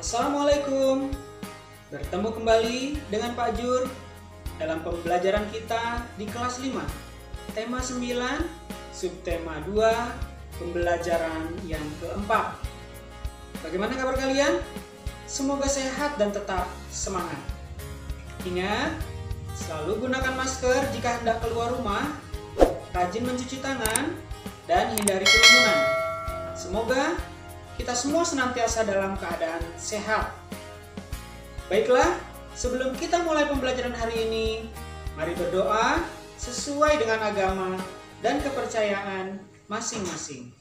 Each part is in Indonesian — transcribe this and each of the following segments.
Assalamualaikum. Bertemu kembali dengan Pak Jur dalam pembelajaran kita di kelas 5, tema 9, subtema 2, pembelajaran yang keempat. Bagaimana kabar kalian? Semoga sehat dan tetap semangat. Ingat, selalu gunakan masker jika hendak keluar rumah, rajin mencuci tangan, dan hindari kerumunan. Semoga kita semua senantiasa dalam keadaan sehat. Baiklah, sebelum kita mulai pembelajaran hari ini, mari berdoa sesuai dengan agama dan kepercayaan masing-masing.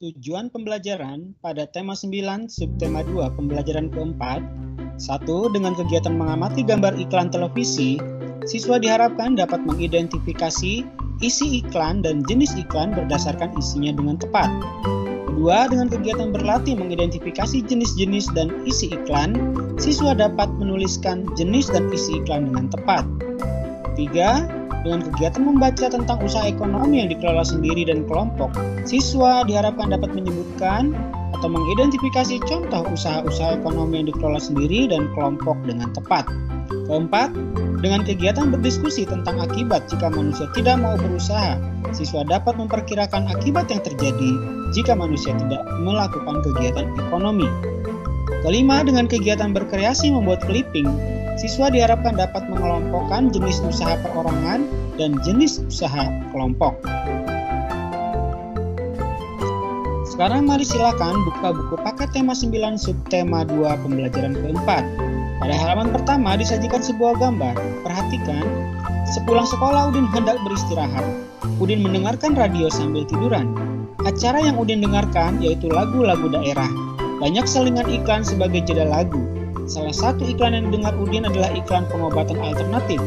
Tujuan pembelajaran pada tema 9 subtema 2 pembelajaran keempat. 1. Dengan kegiatan mengamati gambar iklan televisi, siswa diharapkan dapat mengidentifikasi isi iklan dan jenis iklan berdasarkan isinya dengan tepat. Kedua, dengan kegiatan berlatih mengidentifikasi jenis-jenis dan isi iklan, siswa dapat menuliskan jenis dan isi iklan dengan tepat. Tiga, dengan kegiatan membaca tentang usaha ekonomi yang dikelola sendiri dan kelompok, siswa diharapkan dapat menyebutkan atau mengidentifikasi contoh usaha-usaha ekonomi yang dikelola sendiri dan kelompok dengan tepat. Keempat, dengan kegiatan berdiskusi tentang akibat jika manusia tidak mau berusaha, siswa dapat memperkirakan akibat yang terjadi jika manusia tidak melakukan kegiatan ekonomi. Kelima, dengan kegiatan berkreasi membuat clipping, siswa diharapkan dapat mengelompokkan jenis usaha perorangan dan jenis usaha kelompok. Sekarang mari silakan buka buku paket tema 9 subtema 2 pembelajaran keempat. Pada halaman pertama disajikan sebuah gambar. Perhatikan, sepulang sekolah Udin hendak beristirahat. Udin mendengarkan radio sambil tiduran. Acara yang Udin dengarkan yaitu lagu-lagu daerah. Banyak selingan iklan sebagai jeda lagu. Salah satu iklan yang didengar Udin adalah iklan pengobatan alternatif.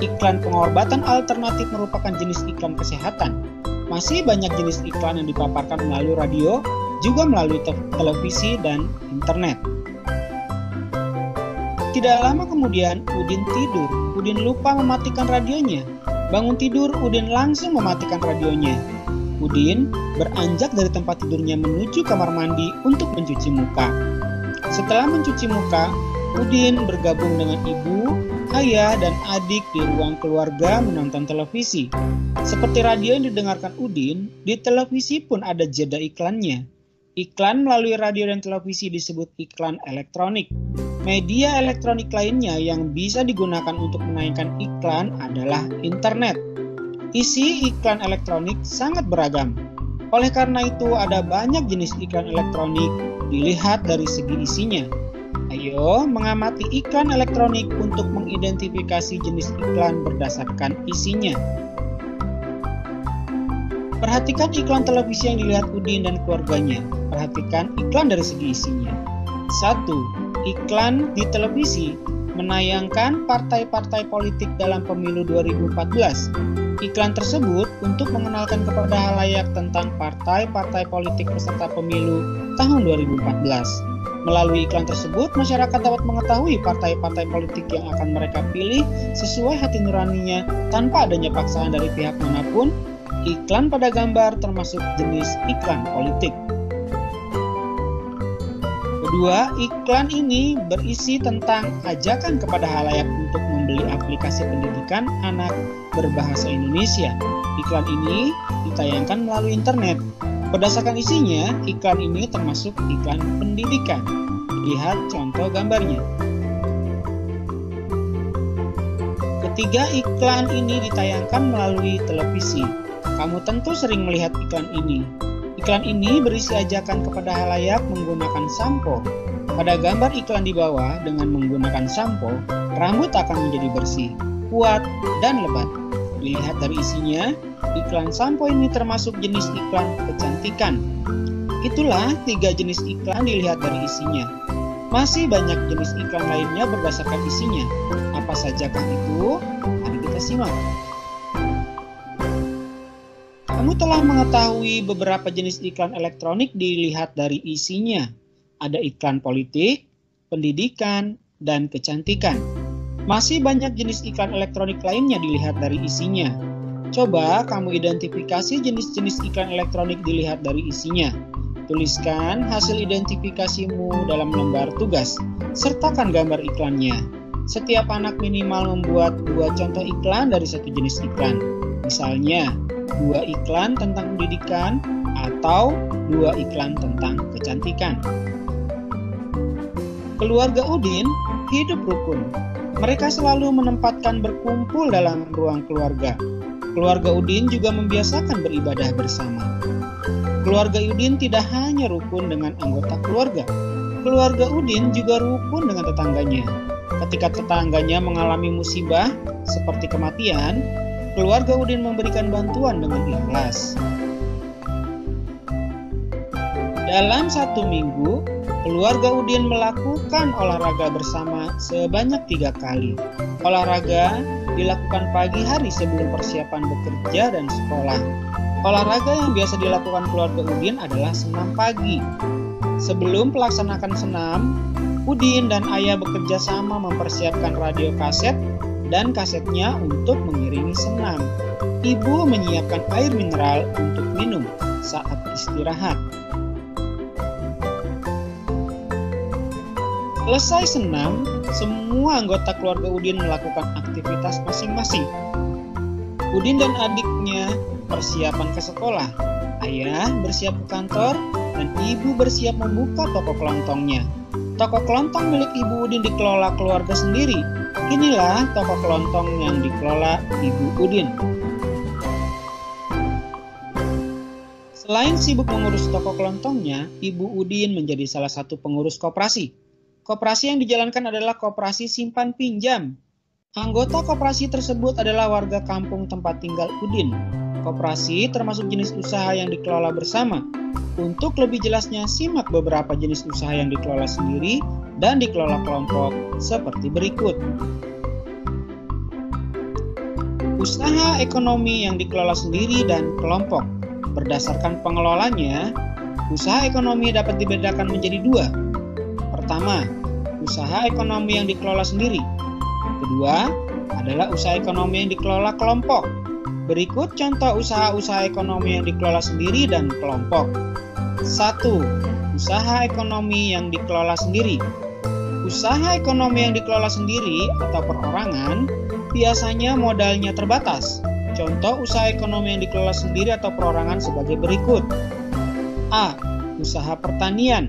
Iklan pengobatan alternatif merupakan jenis iklan kesehatan. Masih banyak jenis iklan yang dipaparkan melalui radio, juga melalui televisi dan internet. Tidak lama kemudian, Udin tidur. Udin lupa mematikan radionya. Bangun tidur, Udin langsung mematikan radionya. Udin beranjak dari tempat tidurnya menuju kamar mandi untuk mencuci muka. Setelah mencuci muka, Udin bergabung dengan ibu, ayah, dan adik di ruang keluarga menonton televisi. Seperti radio yang didengarkan Udin, di televisi pun ada jeda iklannya. Iklan melalui radio dan televisi disebut iklan elektronik. Media elektronik lainnya yang bisa digunakan untuk menayangkan iklan adalah internet. Isi iklan elektronik sangat beragam. Oleh karena itu, ada banyak jenis iklan elektronik dilihat dari segi isinya. Ayo mengamati iklan elektronik untuk mengidentifikasi jenis iklan berdasarkan isinya. Perhatikan iklan televisi yang dilihat Udin dan keluarganya. Perhatikan iklan dari segi isinya. 1. Iklan di televisi menayangkan partai-partai politik dalam pemilu 2014. Iklan tersebut untuk mengenalkan kepada halayak tentang partai-partai politik peserta pemilu tahun 2014. Melalui iklan tersebut, masyarakat dapat mengetahui partai-partai politik yang akan mereka pilih sesuai hati nuraninya tanpa adanya paksaan dari pihak manapun. Iklan pada gambar termasuk jenis iklan politik. Kedua, iklan ini berisi tentang ajakan kepada halayak untuk membeli aplikasi pendidikan anak berbahasa Indonesia. Iklan ini ditayangkan melalui internet. Berdasarkan isinya, iklan ini termasuk iklan pendidikan. Lihat contoh gambarnya. Ketiga, iklan ini ditayangkan melalui televisi. Kamu tentu sering melihat iklan ini. Iklan ini berisi ajakan kepada halayak menggunakan sampo. Pada gambar iklan di bawah, dengan menggunakan sampo, rambut akan menjadi bersih, kuat, dan lebat. Dilihat dari isinya, iklan sampo ini termasuk jenis iklan kecantikan. Itulah 3 jenis iklan dilihat dari isinya. Masih banyak jenis iklan lainnya berdasarkan isinya. Apa sajakah itu? Mari kita simak. Kamu telah mengetahui beberapa jenis iklan elektronik dilihat dari isinya. Ada iklan politik, pendidikan, dan kecantikan. Masih banyak jenis iklan elektronik lainnya dilihat dari isinya. Coba kamu identifikasi jenis-jenis iklan elektronik dilihat dari isinya. Tuliskan hasil identifikasimu dalam lembar tugas. Sertakan gambar iklannya. Setiap anak minimal membuat 2 contoh iklan dari satu jenis iklan. Misalnya, 2 iklan tentang pendidikan atau 2 iklan tentang kecantikan. Keluarga Udin hidup rukun. Mereka selalu menempatkan berkumpul dalam ruang keluarga. Keluarga Udin juga membiasakan beribadah bersama. Keluarga Udin tidak hanya rukun dengan anggota keluarga. Keluarga Udin juga rukun dengan tetangganya. Ketika tetangganya mengalami musibah seperti kematian, keluarga Udin memberikan bantuan dengan ikhlas. Dalam 1 minggu, keluarga Udin melakukan olahraga bersama sebanyak 3 kali. Olahraga dilakukan pagi hari sebelum persiapan bekerja dan sekolah. Olahraga yang biasa dilakukan keluarga Udin adalah senam pagi. Sebelum melaksanakan senam, Udin dan ayah bekerja sama mempersiapkan radio kaset dan kasetnya untuk mengiringi senam. Ibu menyiapkan air mineral untuk minum saat istirahat. Selesai senam, semua anggota keluarga Udin melakukan aktivitas masing-masing. Udin dan adiknya persiapan ke sekolah. Ayah bersiap ke kantor dan ibu bersiap membuka toko kelontongnya. Toko kelontong milik Ibu Udin dikelola keluarga sendiri. Inilah toko kelontong yang dikelola Ibu Udin. Selain sibuk mengurus toko kelontongnya, Ibu Udin menjadi salah satu pengurus koperasi. Koperasi yang dijalankan adalah koperasi simpan pinjam. Anggota koperasi tersebut adalah warga kampung tempat tinggal Udin. Koperasi termasuk jenis usaha yang dikelola bersama. Untuk lebih jelasnya, simak beberapa jenis usaha yang dikelola sendiri dan dikelola kelompok seperti berikut. Usaha ekonomi yang dikelola sendiri dan kelompok. Berdasarkan pengelolanya, usaha ekonomi dapat dibedakan menjadi 2. Pertama, usaha ekonomi yang dikelola sendiri. Kedua, adalah usaha ekonomi yang dikelola kelompok. Berikut contoh usaha-usaha ekonomi yang dikelola sendiri dan kelompok. 1. Usaha ekonomi yang dikelola sendiri. Usaha ekonomi yang dikelola sendiri atau perorangan biasanya modalnya terbatas. Contoh usaha ekonomi yang dikelola sendiri atau perorangan sebagai berikut. A. Usaha pertanian.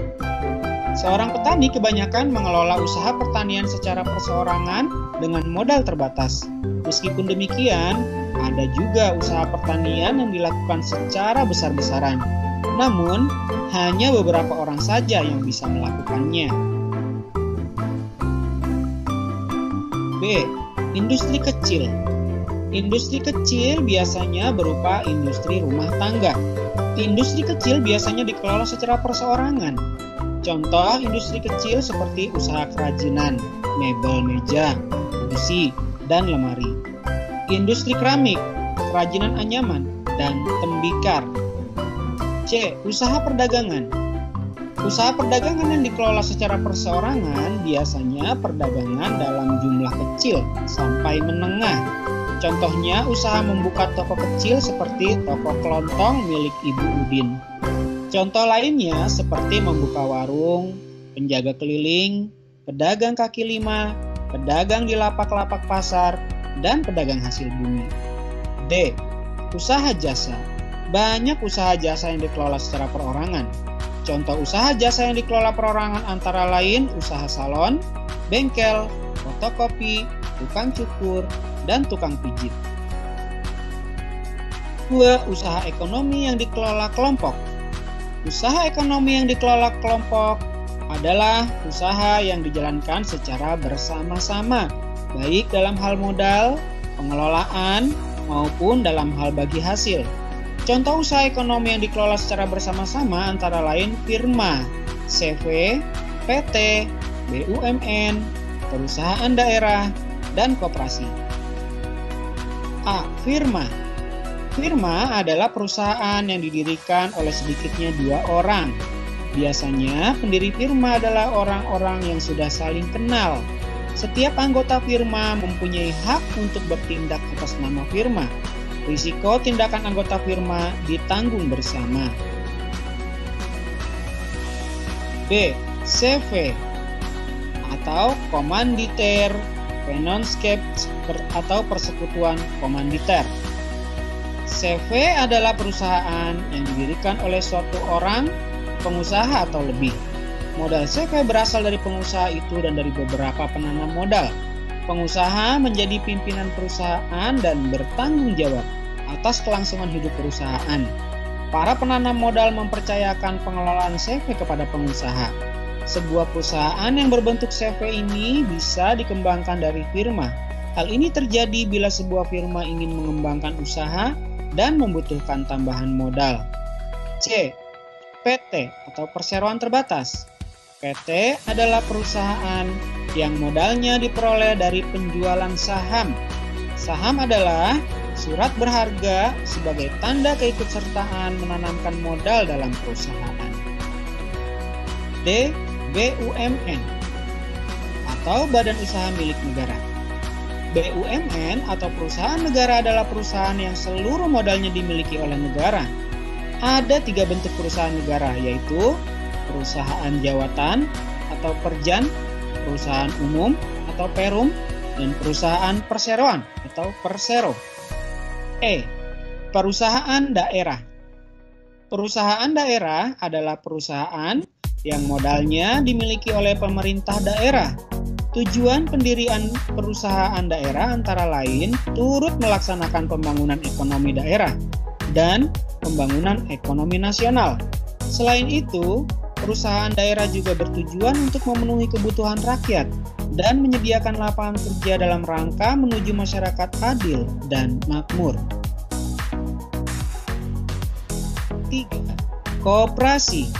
Seorang petani kebanyakan mengelola usaha pertanian secara perseorangan dengan modal terbatas. Meskipun demikian, ada juga usaha pertanian yang dilakukan secara besar-besaran. Namun, hanya beberapa orang saja yang bisa melakukannya. B. Industri kecil. Industri kecil biasanya berupa industri rumah tangga. Industri kecil biasanya dikelola secara perseorangan. Contoh industri kecil seperti usaha kerajinan, mebel meja, kursi, dan lemari. Industri keramik, kerajinan anyaman, dan tembikar. C. Usaha perdagangan. Usaha perdagangan yang dikelola secara perseorangan biasanya perdagangan dalam jumlah kecil sampai menengah. Contohnya usaha membuka toko kecil seperti toko kelontong milik Ibu Udin. Contoh lainnya seperti membuka warung, penjaga keliling, pedagang kaki lima, pedagang di lapak-lapak pasar, dan pedagang hasil bumi. D. Usaha jasa. Banyak usaha jasa yang dikelola secara perorangan. Contoh usaha jasa yang dikelola perorangan antara lain usaha salon, bengkel, fotokopi, tukang cukur, dan tukang pijit. 2. Usaha ekonomi yang dikelola kelompok. Usaha ekonomi yang dikelola kelompok adalah usaha yang dijalankan secara bersama-sama, baik dalam hal modal, pengelolaan, maupun dalam hal bagi hasil. Contoh usaha ekonomi yang dikelola secara bersama-sama antara lain firma, CV, PT, BUMN, perusahaan daerah, dan koperasi. A. Firma. Firma adalah perusahaan yang didirikan oleh sedikitnya 2 orang. Biasanya pendiri firma adalah orang-orang yang sudah saling kenal. Setiap anggota firma mempunyai hak untuk bertindak atas nama firma. Risiko tindakan anggota firma ditanggung bersama. B. CV atau komanditer, penonscape atau persekutuan komanditer. CV adalah perusahaan yang didirikan oleh suatu orang, pengusaha atau lebih. Modal CV berasal dari pengusaha itu dan dari beberapa penanam modal. Pengusaha menjadi pimpinan perusahaan dan bertanggung jawab atas kelangsungan hidup perusahaan. Para penanam modal mempercayakan pengelolaan CV kepada pengusaha. Sebuah perusahaan yang berbentuk CV ini bisa dikembangkan dari firma. Hal ini terjadi bila sebuah firma ingin mengembangkan usaha dan membutuhkan tambahan modal. C. PT atau perseroan terbatas. PT adalah perusahaan yang modalnya diperoleh dari penjualan saham. Saham adalah surat berharga sebagai tanda keikutsertaan menanamkan modal dalam perusahaan. D. BUMN atau Badan Usaha Milik Negara. BUMN atau perusahaan negara adalah perusahaan yang seluruh modalnya dimiliki oleh negara. Ada 3 bentuk perusahaan negara, yaitu perusahaan jawatan atau perjan, perusahaan umum atau perum, dan perusahaan perseroan atau persero. E. Perusahaan daerah. Perusahaan daerah adalah perusahaan yang modalnya dimiliki oleh pemerintah daerah. Tujuan pendirian perusahaan daerah antara lain turut melaksanakan pembangunan ekonomi daerah dan pembangunan ekonomi nasional. Selain itu, perusahaan daerah juga bertujuan untuk memenuhi kebutuhan rakyat dan menyediakan lapangan kerja dalam rangka menuju masyarakat adil dan makmur. 3. Koperasi.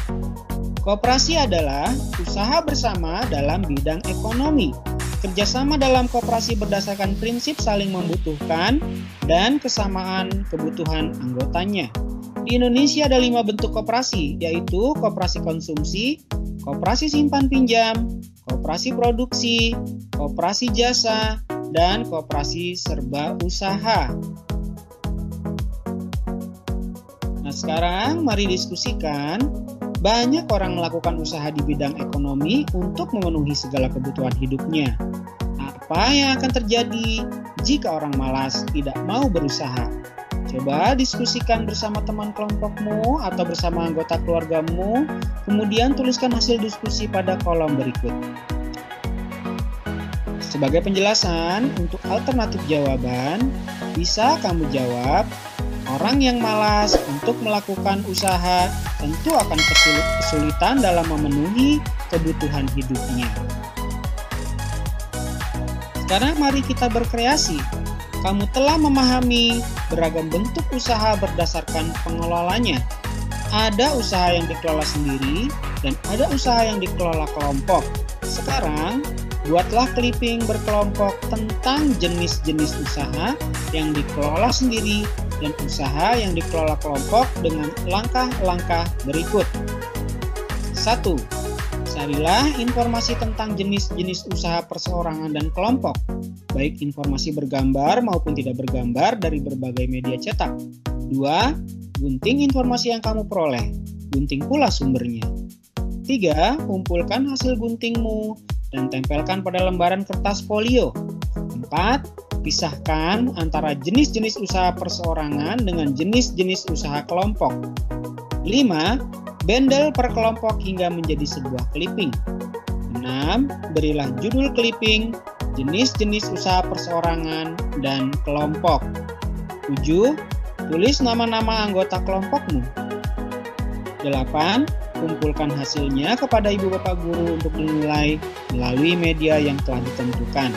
Koperasi adalah usaha bersama dalam bidang ekonomi. Kerjasama dalam koperasi berdasarkan prinsip saling membutuhkan dan kesamaan kebutuhan anggotanya. Di Indonesia ada 5 bentuk koperasi, yaitu koperasi konsumsi, koperasi simpan pinjam, koperasi produksi, koperasi jasa, dan koperasi serba usaha. Nah, sekarang mari diskusikan. Banyak orang melakukan usaha di bidang ekonomi untuk memenuhi segala kebutuhan hidupnya. Apa yang akan terjadi jika orang malas tidak mau berusaha? Coba diskusikan bersama teman kelompokmu atau bersama anggota keluargamu, kemudian tuliskan hasil diskusi pada kolom berikut. Sebagai penjelasan, untuk alternatif jawaban, bisa kamu jawab, orang yang malas untuk melakukan usaha tentu akan kesulitan dalam memenuhi kebutuhan hidupnya. Sekarang mari kita berkreasi. Kamu telah memahami beragam bentuk usaha berdasarkan pengelolanya. Ada usaha yang dikelola sendiri dan ada usaha yang dikelola kelompok. Sekarang, buatlah clipping berkelompok tentang jenis-jenis usaha yang dikelola sendiri dan usaha yang dikelola kelompok dengan langkah-langkah berikut. 1. Carilah informasi tentang jenis-jenis usaha perseorangan dan kelompok, baik informasi bergambar maupun tidak bergambar dari berbagai media cetak. 2. Gunting informasi yang kamu peroleh, gunting pula sumbernya. 3. Kumpulkan hasil guntingmu dan tempelkan pada lembaran kertas folio. 4. Pisahkan antara jenis-jenis usaha perseorangan dengan jenis-jenis usaha kelompok. 5. Bendel per kelompok hingga menjadi sebuah clipping. 6. Berilah judul clipping, jenis-jenis usaha perseorangan, dan kelompok. 7. Tulis nama-nama anggota kelompokmu. 8. Kumpulkan hasilnya kepada ibu bapak guru untuk dinilai melalui media yang telah ditentukan.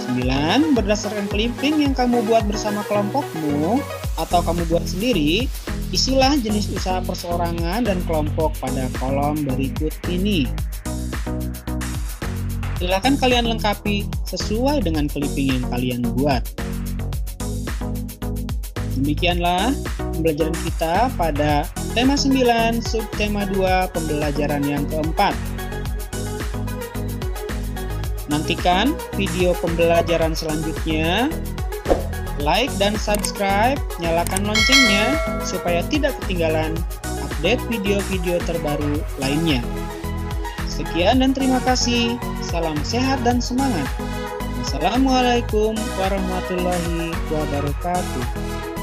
9. Berdasarkan clipping yang kamu buat bersama kelompokmu atau kamu buat sendiri, isilah jenis usaha perseorangan dan kelompok pada kolom berikut ini. Silakan kalian lengkapi sesuai dengan clipping yang kalian buat. Demikianlah pembelajaran kita pada tema 9 subtema 2 pembelajaran yang keempat. Nantikan video pembelajaran selanjutnya. Like dan subscribe, nyalakan loncengnya supaya tidak ketinggalan update video-video terbaru lainnya. Sekian dan terima kasih. Salam sehat dan semangat. Assalamualaikum warahmatullahi wabarakatuh.